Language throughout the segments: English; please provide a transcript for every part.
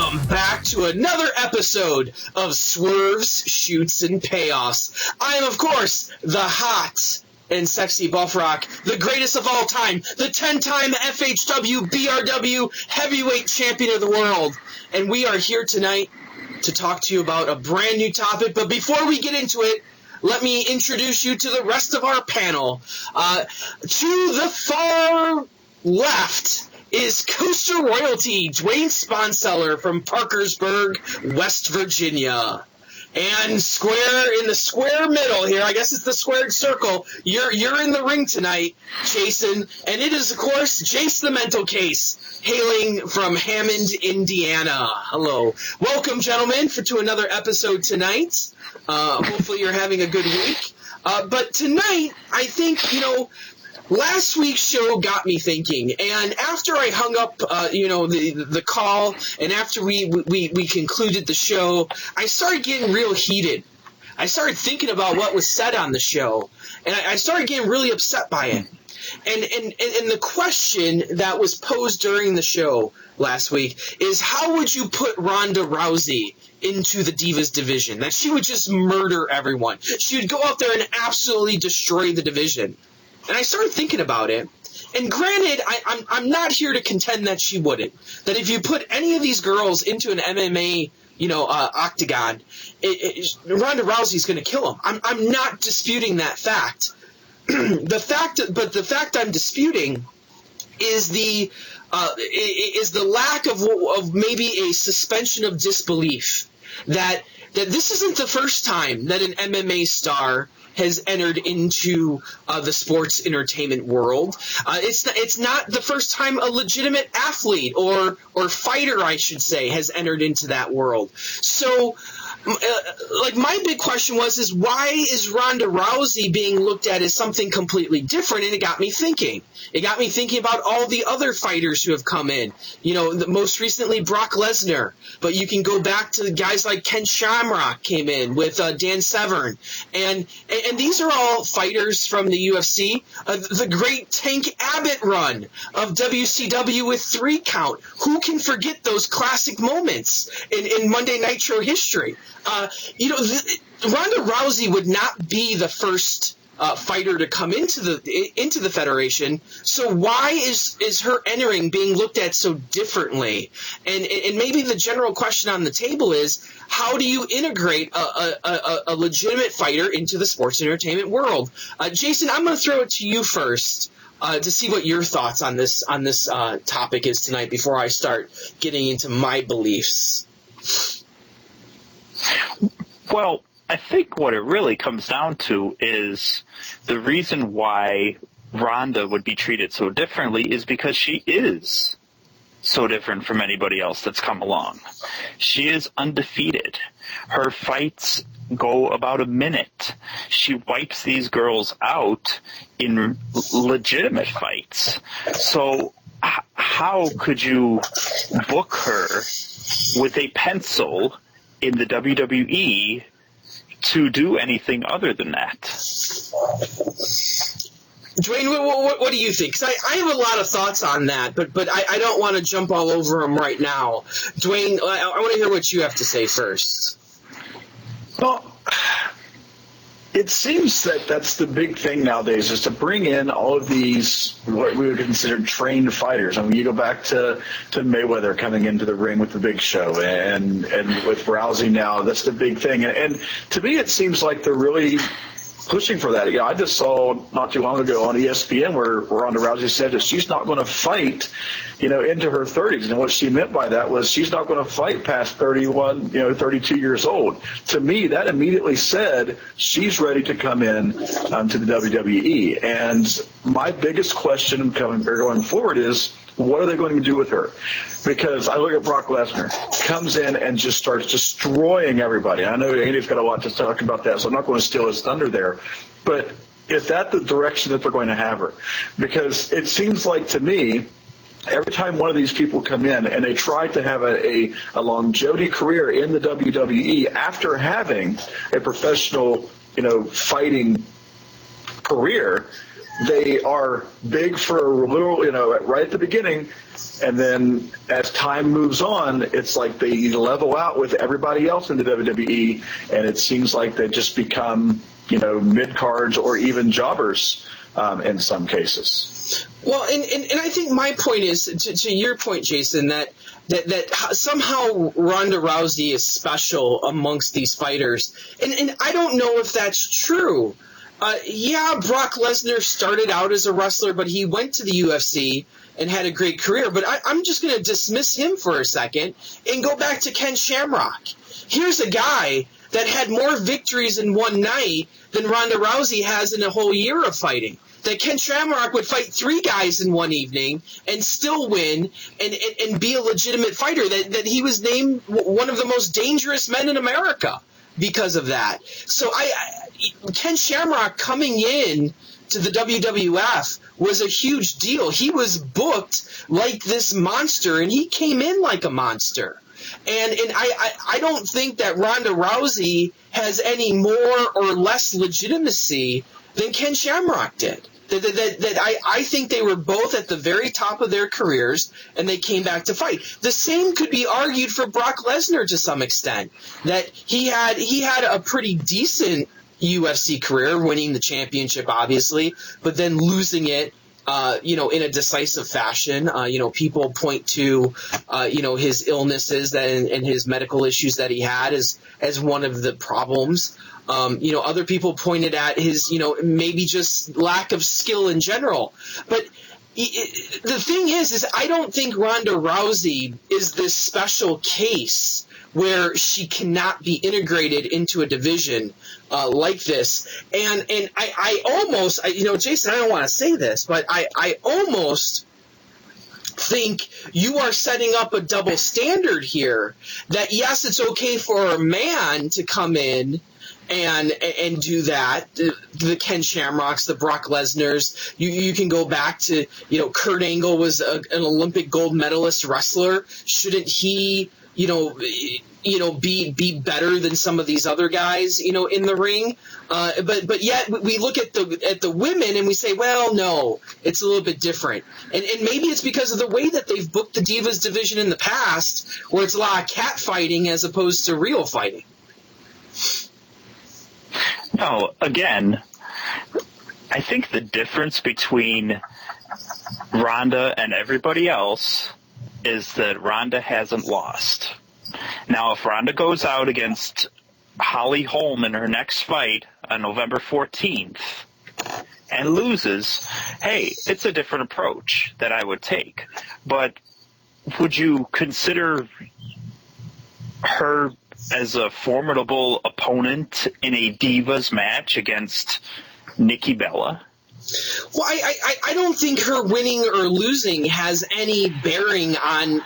Welcome back to another episode of Swerves, Shoots, and Payoffs. I am, of course, the hot and sexy Buff Rock, the greatest of all time, the 10-time FHW BRW heavyweight champion of the world. And we are here tonight to talk to you about a brand new topic. But before we get into it, let me introduce you to the rest of our panel. To the far left is Coaster Royalty, Dwain Sponseller from Parkersburg, West Virginia. And square in the square middle here, I guess it's the squared circle, you're in the ring tonight, Jason. And it is, of course, Jase the Mental Case, hailing from Hammond, Indiana. Hello. Welcome, gentlemen, to another episode tonight. Hopefully you're having a good week. But tonight, I think, last week's show got me thinking, and after I hung up, the call, and after we concluded the show, I started getting real heated. I started thinking about what was said on the show, and I started getting really upset by it. And the question that was posed during the show last week is, how would you put Ronda Rousey into the Divas division? That she would just murder everyone. She would go out there and absolutely destroy the division. And I started thinking about it, and granted, I'm not here to contend that she wouldn't. That if you put any of these girls into an MMA, octagon, Ronda Rousey's going to kill them. I'm not disputing that fact. The fact I'm disputing is the lack of maybe a suspension of disbelief that this isn't the first time that an MMA star has entered into the sports entertainment world. It's not the first time a legitimate athlete or fighter, I should say, has entered into that world. So, my big question is why is Ronda Rousey being looked at as something completely different? And it got me thinking. It got me thinking about all the other fighters who have come in. Most recently Brock Lesnar, but you can go back to the guys like Ken Shamrock came in with Dan Severn, and these are all fighters from the UFC. The great Tank Abbott run of WCW with 3 count. Who can forget those classic moments in Monday Nitro history? Ronda Rousey would not be the first fighter to come into the federation. So why is her entering being looked at so differently? And maybe the general question on the table is, how do you integrate a legitimate fighter into the sports entertainment world? Jason, I'm going to throw it to you first to see what your thoughts on this topic is tonight before I start getting into my beliefs. Well, I think what it really comes down to is the reason why Ronda would be treated so differently is because she is so different from anybody else that's come along. She is undefeated. Her fights go about a minute. She wipes these girls out in legitimate fights. So how could you book her with a pencil in the WWE to do anything other than that? Dwain, what do you think? Because I have a lot of thoughts on that, but I don't want to jump all over them right now. Dwain, I want to hear what you have to say first. Well, it seems that that's the big thing nowadays, is to bring in all of these, what we would consider trained fighters. I mean, you go back to Mayweather coming into the ring with the Big Show, and with Rousey now, that's the big thing. And to me, it seems like they're really pushing for that. I just saw not too long ago on ESPN where Ronda Rousey said that she's not going to fight, into her 30s. And what she meant by that was she's not going to fight past 31, 32 years old. To me, that immediately said she's ready to come in to the WWE. And my biggest question going forward is, what are they going to do with her? Because I look at Brock Lesnar, comes in and just starts destroying everybody. I know Andy's got a lot to talk about that, so I'm not going to steal his thunder there. But is that the direction that they're going to have her? Because it seems like to me, every time one of these people come in and they try to have a longevity career in the WWE after having a professional, fighting career, they are big for a little, right at the beginning, and then as time moves on, it's like they level out with everybody else in the WWE, and it seems like they just become, mid-cards or even jobbers in some cases. Well, and I think my point is, to your point, Jason, that somehow Ronda Rousey is special amongst these fighters. And I don't know if that's true. Brock Lesnar started out as a wrestler, but he went to the UFC and had a great career. But I'm just going to dismiss him for a second and go back to Ken Shamrock. Here's a guy that had more victories in one night than Ronda Rousey has in a whole year of fighting. That Ken Shamrock would fight 3 guys in one evening and still win and be a legitimate fighter. That he was named one of the most dangerous men in America because of that. So Ken Shamrock coming in to the WWF was a huge deal. He was booked like this monster, and he came in like a monster. And I don't think that Ronda Rousey has any more or less legitimacy than Ken Shamrock did. I think they were both at the very top of their careers, and they came back to fight. The same could be argued for Brock Lesnar to some extent. That he had a pretty decent UFC career, winning the championship, obviously, but then losing it, in a decisive fashion. People point to, his illnesses and his medical issues that he had as one of the problems. Other people pointed at his, maybe just lack of skill in general. But the thing is I don't think Ronda Rousey is this special case where she cannot be integrated into a division like this. And I almost, Jason, I don't want to say this, but I almost think you are setting up a double standard here. That yes, it's okay for a man to come in and do that. The Ken Shamrocks, the Brock Lesnars. You can go back to, Kurt Angle was an Olympic gold medalist wrestler. Shouldn't he, be better than some of these other guys, in the ring? But yet we look at the women and we say, well, no, it's a little bit different. And maybe it's because of the way that they've booked the Divas division in the past, where it's a lot of cat fighting as opposed to real fighting. No, again, I think the difference between Ronda and everybody else is that Ronda hasn't lost. Now, if Ronda goes out against Holly Holm in her next fight on November 14th and loses, hey, it's a different approach that I would take. But would you consider her as a formidable opponent in a Divas match against Nikki Bella? Well, I don't think her winning or losing has any bearing on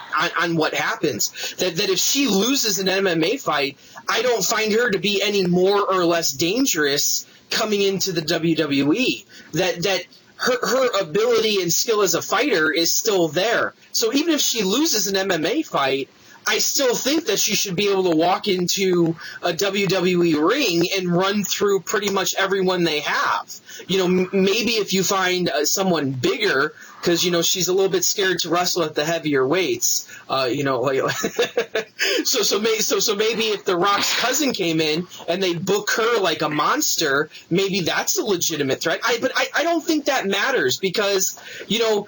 what happens. That if she loses an MMA fight, I don't find her to be any more or less dangerous coming into the WWE. That her ability and skill as a fighter is still there. So even if she loses an MMA fight, I still think that she should be able to walk into a WWE ring and run through pretty much everyone they have. Maybe if you find someone bigger, because, she's a little bit scared to wrestle at the heavier weights. So maybe if The Rock's cousin came in and they book her like a monster, maybe that's a legitimate threat. But I don't think that matters because, You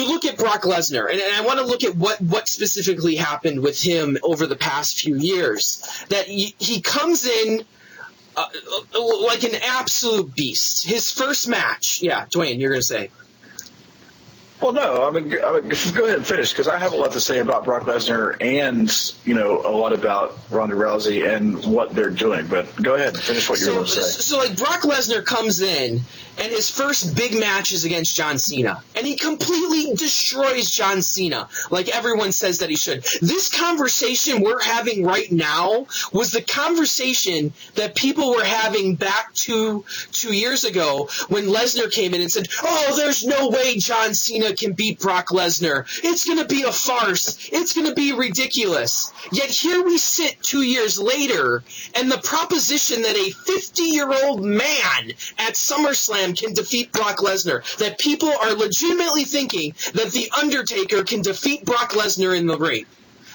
look at Brock Lesnar, and I want to look at what specifically happened with him over the past few years. That he comes in like an absolute beast. His first match, Dwayne, you're going to say. Well, no, I mean, go ahead and finish, because I have a lot to say about Brock Lesnar and, a lot about Ronda Rousey and what they're doing. But go ahead and finish what you're going to say. So, Brock Lesnar comes in, and his first big match is against John Cena. And he completely destroys John Cena, like everyone says that he should. This conversation we're having right now was the conversation that people were having back 2 years ago when Lesnar came in and said, oh, there's no way John Cena Cena can beat Brock Lesnar. It's going to be a farce. It's going to be ridiculous. Yet here we sit 2 years later, and the proposition that a 50-year-old man at SummerSlam can defeat Brock Lesnar, that people are legitimately thinking that The Undertaker can defeat Brock Lesnar in the ring.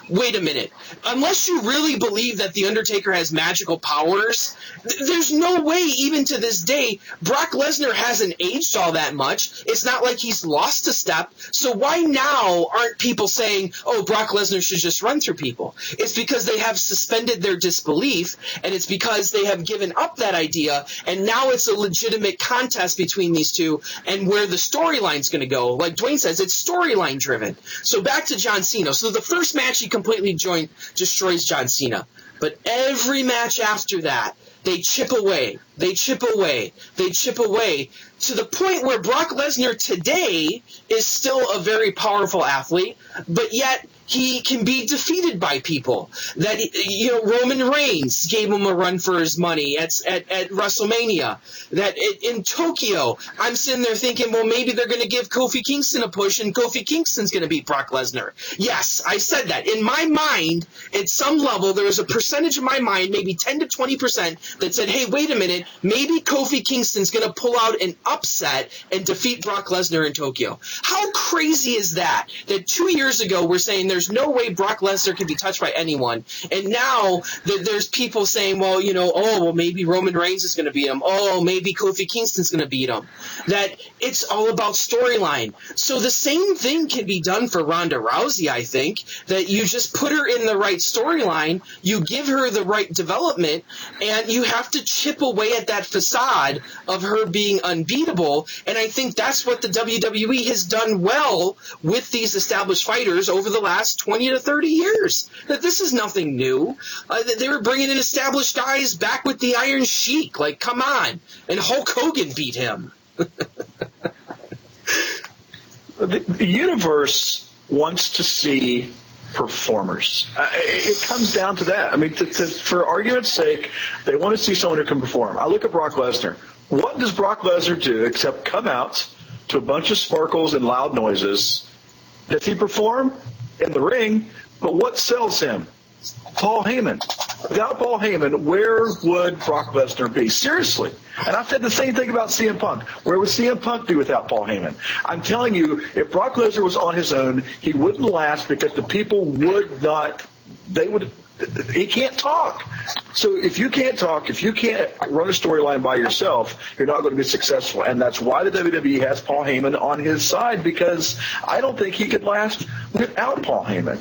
Wait a minute. Unless you really believe that The Undertaker has magical powers, there's no way, even to this day, Brock Lesnar hasn't aged all that much. It's not like he's lost a step. So why now aren't people saying, oh, Brock Lesnar should just run through people? It's because they have suspended their disbelief, and it's because they have given up that idea, and now it's a legitimate contest between these two, and where the storyline's going to go. Like Dwayne says, it's storyline driven. So back to John Cena. So the first match he completely destroys John Cena. But every match after that, they chip away, they chip away, they chip away, to the point where Brock Lesnar today is still a very powerful athlete, but yet he can be defeated by people. That, Roman Reigns gave him a run for his money at WrestleMania. That in Tokyo, I'm sitting there thinking, well, maybe they're going to give Kofi Kingston a push, and Kofi Kingston's going to beat Brock Lesnar. Yes, I said that. In my mind, at some level, there was a percentage of my mind, maybe 10 to 20%, that said, hey, wait a minute, maybe Kofi Kingston's going to pull out an upset and defeat Brock Lesnar in Tokyo. How crazy is that? That 2 years ago we're saying there's no way Brock Lesnar can be touched by anyone, and now there's people saying, well, maybe Roman Reigns is going to beat him. Oh, maybe Kofi Kingston's going to beat him. That it's all about storyline. So the same thing can be done for Ronda Rousey, I think, that you just put her in the right storyline, you give her the right development, and you have to chip away at that facade of her being unbeatable, and I think that's what the WWE has done well with these established fighters over the last 20 to 30 years. That this is nothing new. They were bringing in established guys back with the Iron Sheik. Like, come on. And Hulk Hogan beat him. The universe wants to see performers. It comes down to that. I mean, for argument's sake, they want to see someone who can perform. I look at Brock Lesnar. What does Brock Lesnar do except come out to a bunch of sparkles and loud noises? Does he perform in the ring? But what sells him? Paul Heyman. Without Paul Heyman, where would Brock Lesnar be? Seriously. And I've said the same thing about CM Punk. Where would CM Punk be without Paul Heyman? I'm telling you, if Brock Lesnar was on his own, he wouldn't last because the people would not, he can't talk. So if you can't talk, if you can't run a storyline by yourself, you're not going to be successful. And that's why the WWE has Paul Heyman on his side, because I don't think he could last without Paul Heyman.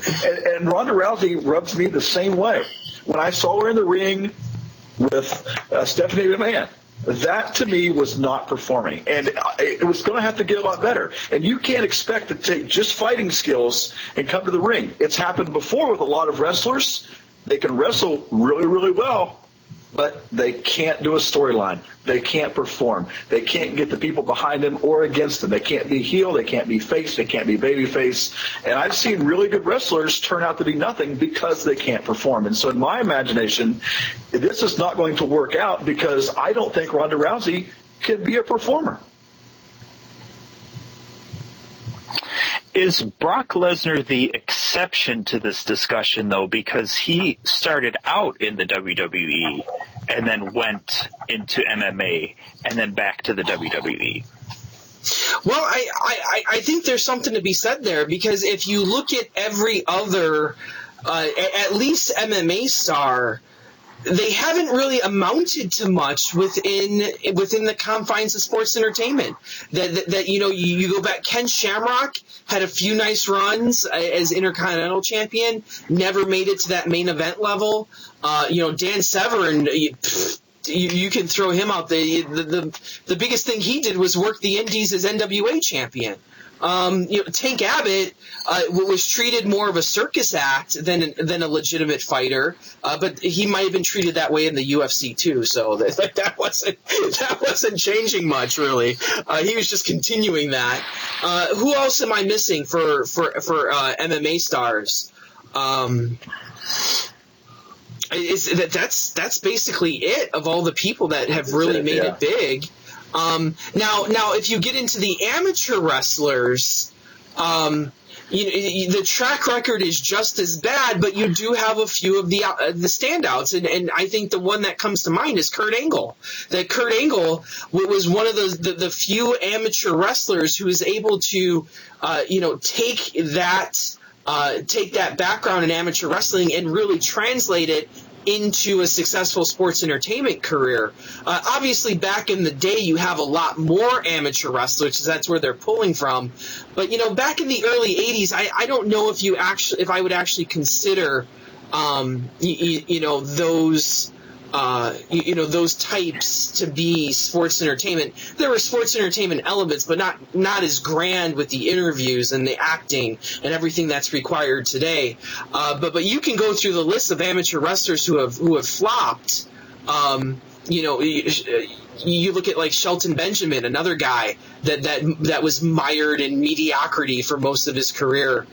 And Ronda Rousey rubs me the same way. When I saw her in the ring with Stephanie McMahon, that to me was not performing, and it was going to have to get a lot better. And you can't expect to take just fighting skills and come to the ring. It's happened before with a lot of wrestlers. They can wrestle really, really well, but they can't do a storyline. They can't perform. They can't get the people behind them or against them. They can't be heel. They can't be face. They can't be babyface. And I've seen really good wrestlers turn out to be nothing because they can't perform. And so in my imagination, this is not going to work out because I don't think Ronda Rousey can be a performer. Is Brock Lesnar the exception to this discussion, though, because he started out in the WWE and then went into MMA and then back to the WWE? Well, I think there's something to be said there, because if you look at every other, at least MMA star, they haven't really amounted to much within the confines of sports entertainment. That you go back. Ken Shamrock had a few nice runs as Intercontinental Champion, never made it to that main event level. Dan Severn, you can throw him out. The biggest thing he did was work the Indies as NWA champion. Tank Abbott was treated more of a circus act than a legitimate fighter, but he might have been treated that way in the UFC too. So that wasn't changing much, really. He was just continuing that. Who else am I missing for MMA stars? That's basically it of all the people that have really made it big. Now, if you get into the amateur wrestlers, The track record is just as bad, but you do have a few of the standouts, and I think the one that comes to mind is Kurt Angle. That Kurt Angle was one of the few amateur wrestlers who was able to take that background in amateur wrestling and really translate it into a successful sports entertainment career. Obviously, back in the day, you have a lot more amateur wrestlers, because that's where they're pulling from. But back in the early '80s, I don't know if I would actually consider, those types to be sports entertainment. There were sports entertainment elements, but not as grand with the interviews and the acting and everything that's required today. But you can go through the list of amateur wrestlers who have flopped. You look at like Shelton Benjamin, another guy that was mired in mediocrity for most of his career.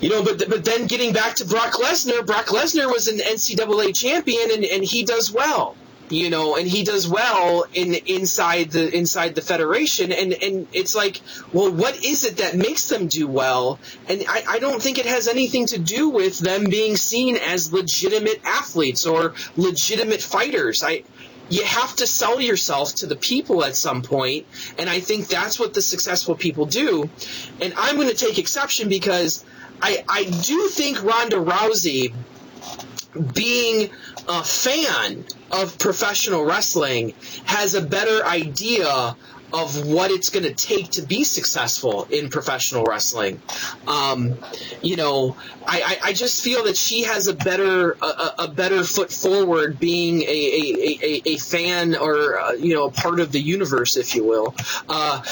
But then getting back to Brock Lesnar was an NCAA champion, and he does well. And he does well inside the federation, and it's like, well, what is it that makes them do well? And I don't think it has anything to do with them being seen as legitimate athletes or legitimate fighters. You have to sell yourself to the people at some point, and I think that's what the successful people do. And I'm going to take exception, because I do think Ronda Rousey, being a fan of professional wrestling, has a better idea of what it's going to take to be successful in professional wrestling. I just feel that she has a better foot forward, being a fan, or a part of the universe, if you will. That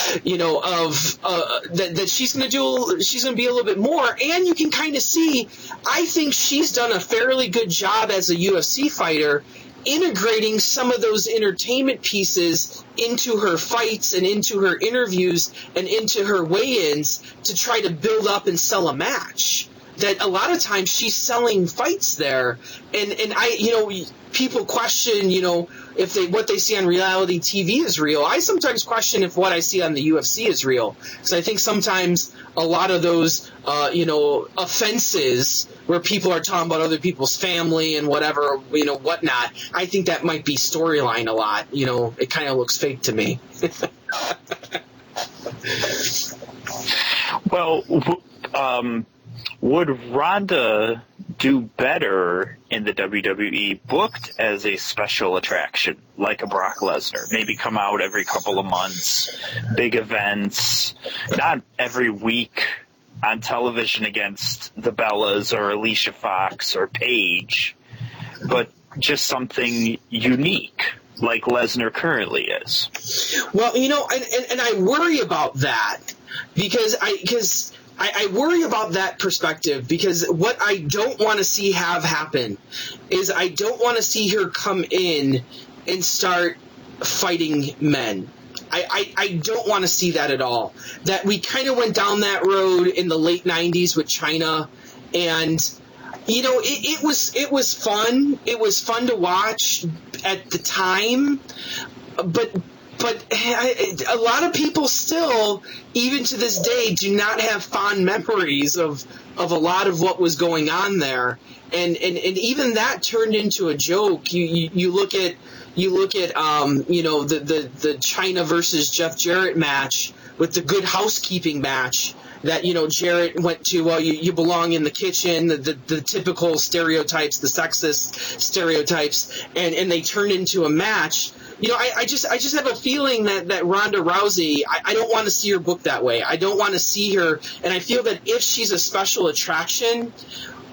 she's going to be a little bit more, and you can kind of see. I think she's done a fairly good job as a UFC fighter, integrating some of those entertainment pieces into her fights and into her interviews and into her weigh-ins to try to build up and sell a match. That a lot of times she's selling fights there, and people question, if what they see on reality TV is real. I sometimes question if what I see on the UFC is real, because I think sometimes a lot of those, offenses where people are talking about other people's family and whatever, whatnot, I think that might be storyline a lot. It kind of looks fake to me. Well, would Ronda do better in the WWE booked as a special attraction, like a Brock Lesnar? Maybe come out every couple of months, big events, not every week on television against the Bellas or Alicia Fox or Paige, but just something unique, like Lesnar currently is. Well, and I worry about that, because I worry about that perspective, because what I don't want to see have happen is I don't want to see her come in and start fighting men. I don't want to see that at all. That we kind of went down that road in the late 90s with China, and it was fun. It was fun to watch at the time, but a lot of people still, even to this day, do not have fond memories of a lot of what was going on there, and even that turned into a joke. You look at the China versus Jeff Jarrett match, with the Good Housekeeping match, that Jarrett went to, well, you belong in the kitchen, the typical stereotypes, the sexist stereotypes, and they turned into a match. I just have a feeling that Ronda Rousey, I don't want to see her booked that way. I don't want to see her, and I feel that if she's a special attraction,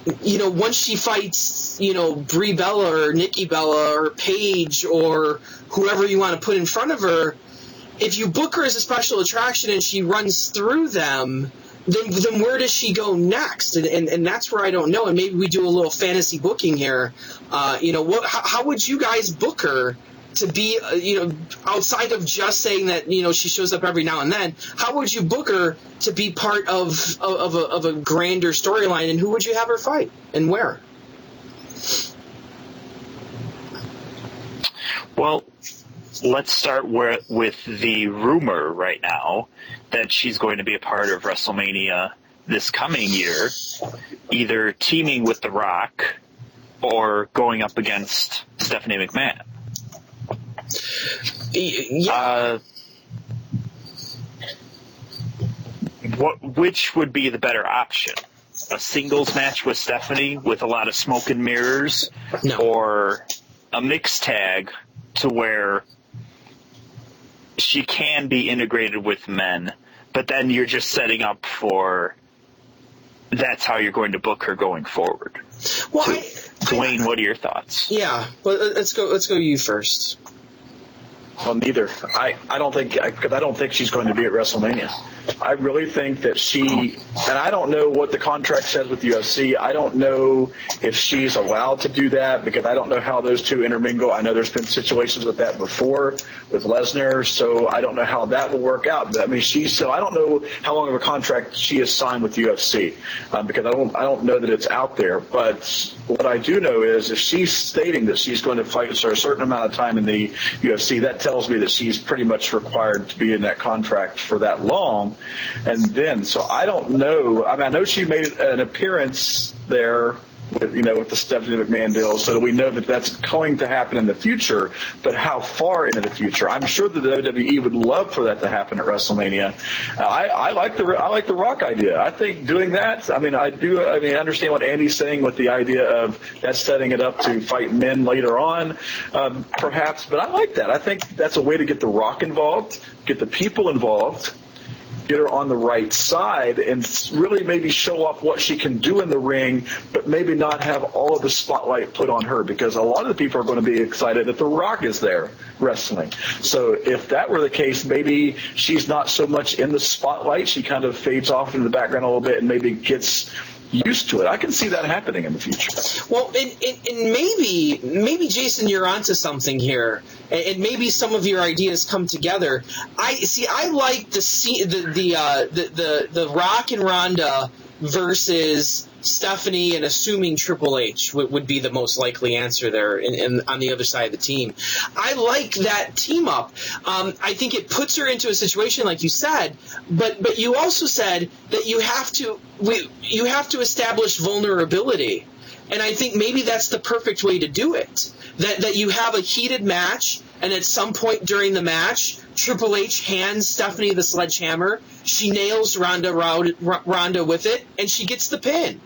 once she fights, Brie Bella or Nikki Bella or Paige or whoever you want to put in front of her, if you book her as a special attraction and she runs through them, then where does she go next? And that's where I don't know. And maybe we do a little fantasy booking here. How would you guys book her to be, outside of just saying that, she shows up every now and then? How would you book her to be part of a grander storyline, and who would you have her fight, and where? Well, let's start with the rumor right now that she's going to be a part of WrestleMania this coming year, either teaming with The Rock or going up against Stephanie McMahon. Yeah. Which would be the better option? A singles match with Stephanie with a lot of smoke and mirrors, No. or a mixed tag to where she can be integrated with men, but then you're just setting up for that's how you're going to book her going forward. Well, Dwayne, what are your thoughts? Yeah, but let's go you first. Well, neither. I don't think she's going to be at WrestleMania. I really think that and I don't know what the contract says with UFC. I don't know if she's allowed to do that because I don't know how those two intermingle. I know there's been situations with that before with Lesnar, so I don't know how that will work out. But I mean, I don't know how long of a contract she has signed with UFC because I don't know that it's out there. But what I do know is if she's stating that she's going to fight for a certain amount of time in the UFC, that tells me that she's pretty much required to be in that contract for that long. And then, so I don't know. I mean, I know she made an appearance there with the Stephanie McMahon deal, so we know that that's going to happen in the future. But how far into the future? I'm sure the WWE would love for that to happen at WrestleMania. I like the Rock idea. I think doing that. I mean, I understand what Andy's saying with the idea of that setting it up to fight men later on, perhaps. But I like that. I think that's a way to get the Rock involved, get the people involved, get her on the right side, and really maybe show off what she can do in the ring, but maybe not have all of the spotlight put on her, because a lot of the people are going to be excited that The Rock is there wrestling. So if that were the case, maybe she's not so much in the spotlight. She kind of fades off into the background a little bit and maybe gets used to it. I can see that happening in the future. Well, and maybe Jason, you're onto something here, and maybe some of your ideas come together. I like the Rock and Ronda versus Stephanie, and assuming Triple H would be the most likely answer there on the other side of the team. I like that team up. I think it puts her into a situation like you said, but you also said that you have to establish vulnerability. And I think maybe that's the perfect way to do it. That you have a heated match, and at some point during the match, Triple H hands Stephanie the sledgehammer. She nails Ronda with it, and she gets the pin.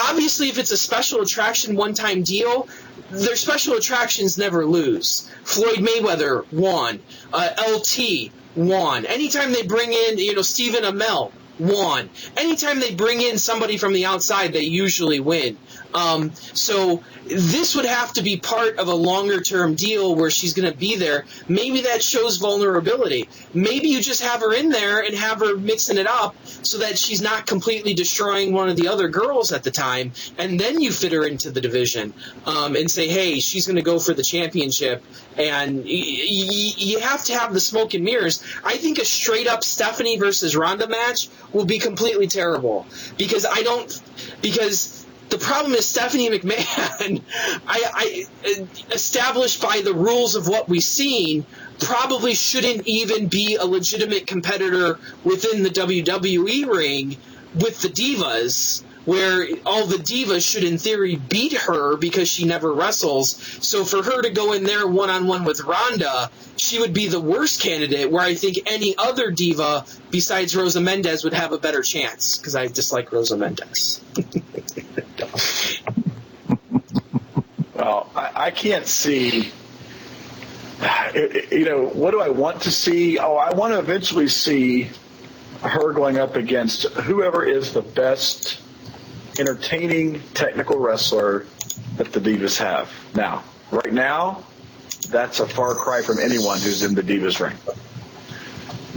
Obviously, if it's a special attraction one-time deal, their special attractions never lose. Floyd Mayweather won. LT won. Anytime they bring in, Stephen Amell won. Anytime they bring in somebody from the outside, they usually win. So this would have to be part of a longer-term deal where she's going to be there. Maybe that shows vulnerability. Maybe you just have her in there and have her mixing it up so that she's not completely destroying one of the other girls at the time, and then you fit her into the division and say, hey, she's going to go for the championship. And you have to have the smoke and mirrors. I think a straight-up Stephanie versus Ronda match will be completely terrible because the problem is Stephanie McMahon, I established by the rules of what we've seen, probably shouldn't even be a legitimate competitor within the WWE ring with the divas, where all the divas should in theory beat her because she never wrestles. So for her to go in there one-on-one with Ronda, she would be the worst candidate, where I think any other diva besides Rosa Mendez would have a better chance, because I dislike Rosa Mendez. Well, I can't see, what do I want to see? Oh, I want to eventually see her going up against whoever is the best entertaining technical wrestler that the Divas have. Now, right now, that's a far cry from anyone who's in the Divas ring.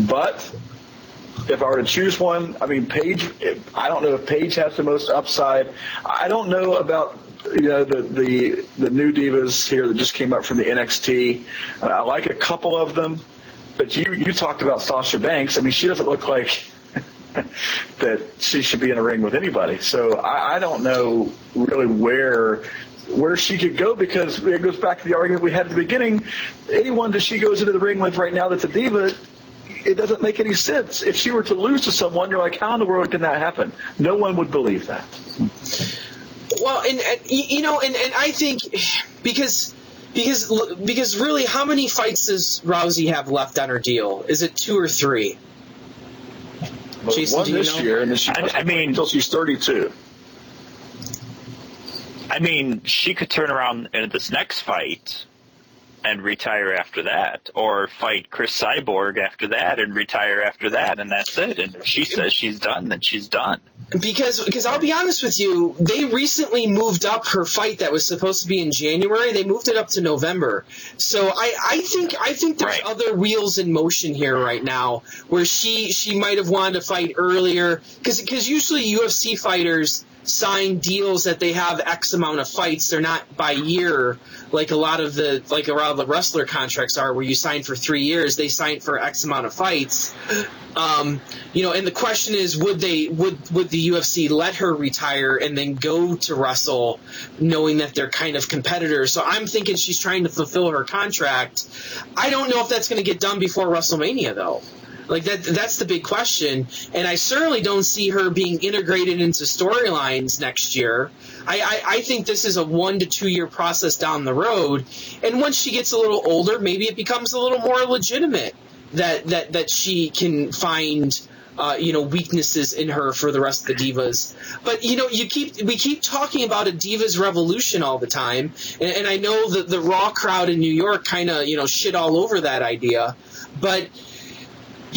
But if I were to choose one, I mean, Paige, I don't know if Paige has the most upside. I don't know about the new divas here that just came up from the NXT. I like a couple of them, but you talked about Sasha Banks. I mean, she doesn't look like that she should be in a ring with anybody. So I don't know really where where she could go, because it goes back to the argument we had at the beginning. Anyone that she goes into the ring with right now that's a diva, it doesn't make any sense. If she were to lose to someone, you're like, how in the world can that happen? No one would believe that. Well, and I think because really, how many fights does Rousey have left on her deal? Is it 2 or 3? Jason, one this year, and then until she's 32. I mean, she could turn around in this next fight and retire after that, or fight Chris Cyborg after that and retire after that, and that's it. And if she says she's done, then she's done. Because I'll be honest with you, they recently moved up her fight that was supposed to be in January. They moved it up to November. So I think there's other wheels in motion here right now, where she might have wanted to fight earlier, because usually UFC fighters sign deals that they have X amount of fights. They're not by year like a lot of the wrestler contracts are, where you sign for 3 years. They sign for X amount of fights. And the question is, would the UFC let her retire and then go to wrestle, knowing that they're kind of competitors? So I'm thinking she's trying to fulfill her contract. I don't know if that's going to get done before WrestleMania, though. Like that's the big question, and I certainly don't see her being integrated into storylines next year. I think this is a 1 to 2 year process down the road, and once she gets a little older, maybe it becomes a little more legitimate that she can find weaknesses in her for the rest of the divas. But we keep talking about a divas revolution all the time, and I know that the Raw crowd in New York kind of shit all over that idea, but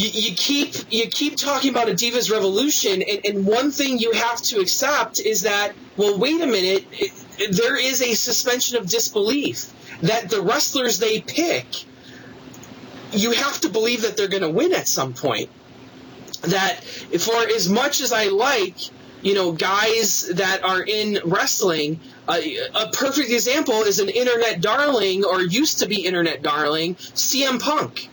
you keep talking about a divas revolution, and one thing you have to accept is that, well, wait a minute, there is a suspension of disbelief that the wrestlers they pick, you have to believe that they're going to win at some point. That for as much as I like, guys that are in wrestling, a perfect example is an internet darling, or used to be internet darling, CM Punk.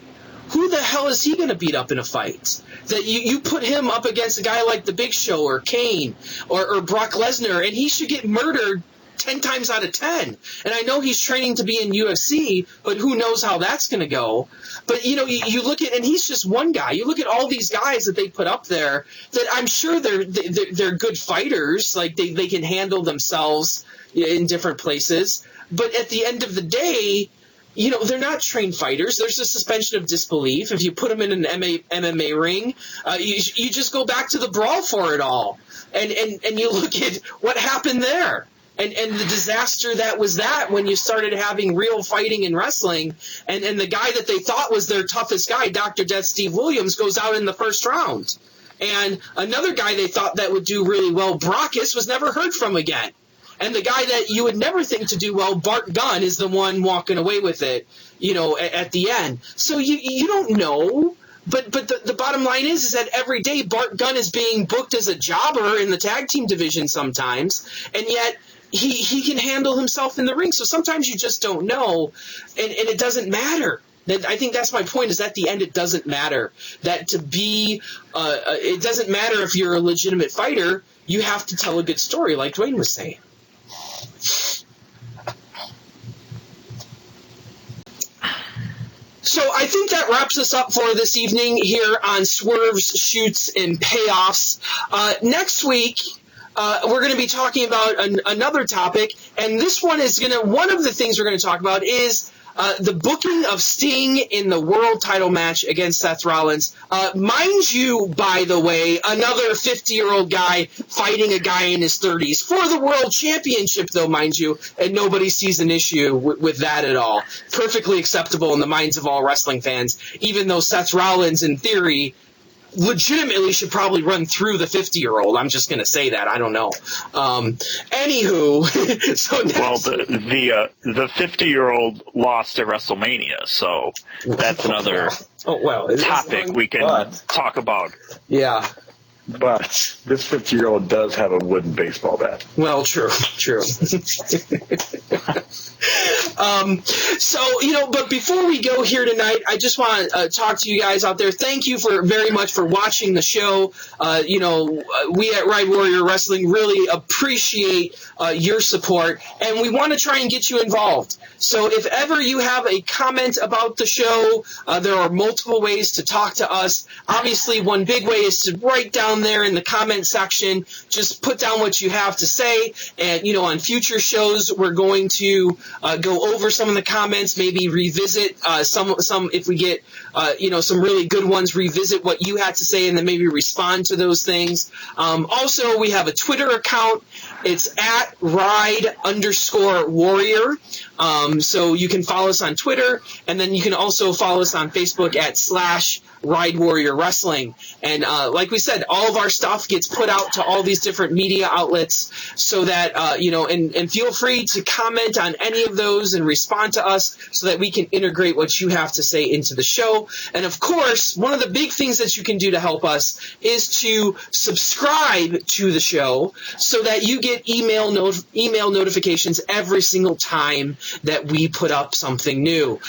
Who the hell is he going to beat up in a fight? That you put him up against a guy like The Big Show or Kane or Brock Lesnar, and he should get murdered 10 times out of 10. And I know he's training to be in UFC, but who knows how that's going to go. But, you look at, and he's just one guy. You look at all these guys that they put up there that I'm sure they're good fighters. Like they can handle themselves in different places. But at the end of the day, they're not trained fighters. There's a suspension of disbelief. If you put them in an MMA ring, you just go back to the brawl for it all. And you look at what happened there. And the disaster that was that when you started having real fighting in wrestling, and the guy that they thought was their toughest guy, Dr. Death Steve Williams, goes out in the first round. And another guy they thought that would do really well, Brockus, was never heard from again. And the guy that you would never think to do well, Bart Gunn, is the one walking away with it, at the end. So you don't know. But the bottom line is that every day Bart Gunn is being booked as a jobber in the tag team division sometimes, and yet he can handle himself in the ring. So sometimes you just don't know, and it doesn't matter. I think that's my point, is at the end it doesn't matter. That to be it doesn't matter if you're a legitimate fighter. You have to tell a good story, like Dwain was saying. So I think that wraps us up for this evening here on Swerves, Shoots, and Payoffs. Next week, we're going to be talking about another topic, and this one is one of the things we're going to talk about is the booking of Sting in the world title match against Seth Rollins. Mind you, by the way, another 50-year-old guy fighting a guy in his 30s for the world championship, though, mind you, and nobody sees an issue with that at all. Perfectly acceptable in the minds of all wrestling fans, even though Seth Rollins, in theory, legitimately should probably run through the 50-year-old. I'm just going to say that. I don't know. Anywho, so next, well, the 50-year-old lost at WrestleMania, so that's another topic we can talk about. Yeah. But this 50-year-old does have a wooden baseball bat. Well, true. But before we go here tonight, I just want to talk to you guys out there. Thank you very much for watching the show. We at Ride Warrior Wrestling really appreciate your support, and we want to try and get you involved. So if ever you have a comment about the show, there are multiple ways to talk to us. Obviously, one big way is to write down there in the comment section. Just put down what you have to say, and on future shows, we're going to go over some of the comments, maybe revisit some if we get some really good ones, revisit what you had to say, and then maybe respond to those things. Also, we have a Twitter account. It's at ride_warrior. So you can follow us on Twitter, and then you can also follow us on Facebook at /Ride Warrior Wrestling. And like we said, all of our stuff gets put out to all these different media outlets, so that and feel free to comment on any of those and respond to us, so that we can integrate what you have to say into the show. And of course, one of the big things that you can do to help us is to subscribe to the show, so that you get email notifications every single time that we put up something new.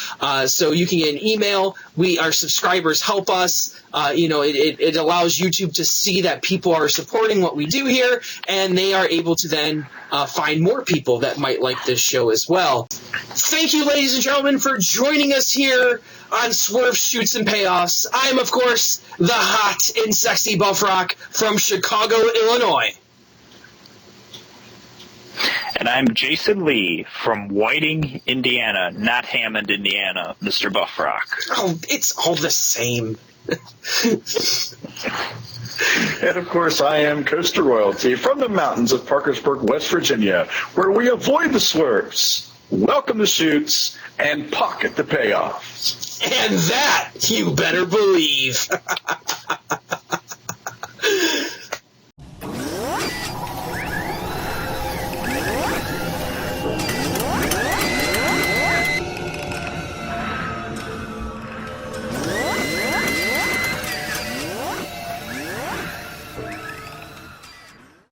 So you can get an email. Our subscribers help us. It allows YouTube to see that people are supporting what we do here, and they are able to then find more people that might like this show as well. Thank you, ladies and gentlemen, for joining us here on Swerves, Shoots, and Payoffs. I am, of course, the hot and sexy Buff Rock from Chicago, Illinois. And I'm Jason Lee from Whiting, Indiana, not Hammond, Indiana, Mr. Buff Rock. Oh, it's all the same. And, of course, I am Coaster Royalty from the mountains of Parkersburg, West Virginia, where we avoid the swerves, welcome the shoots, and pocket the payoffs. And that you better believe.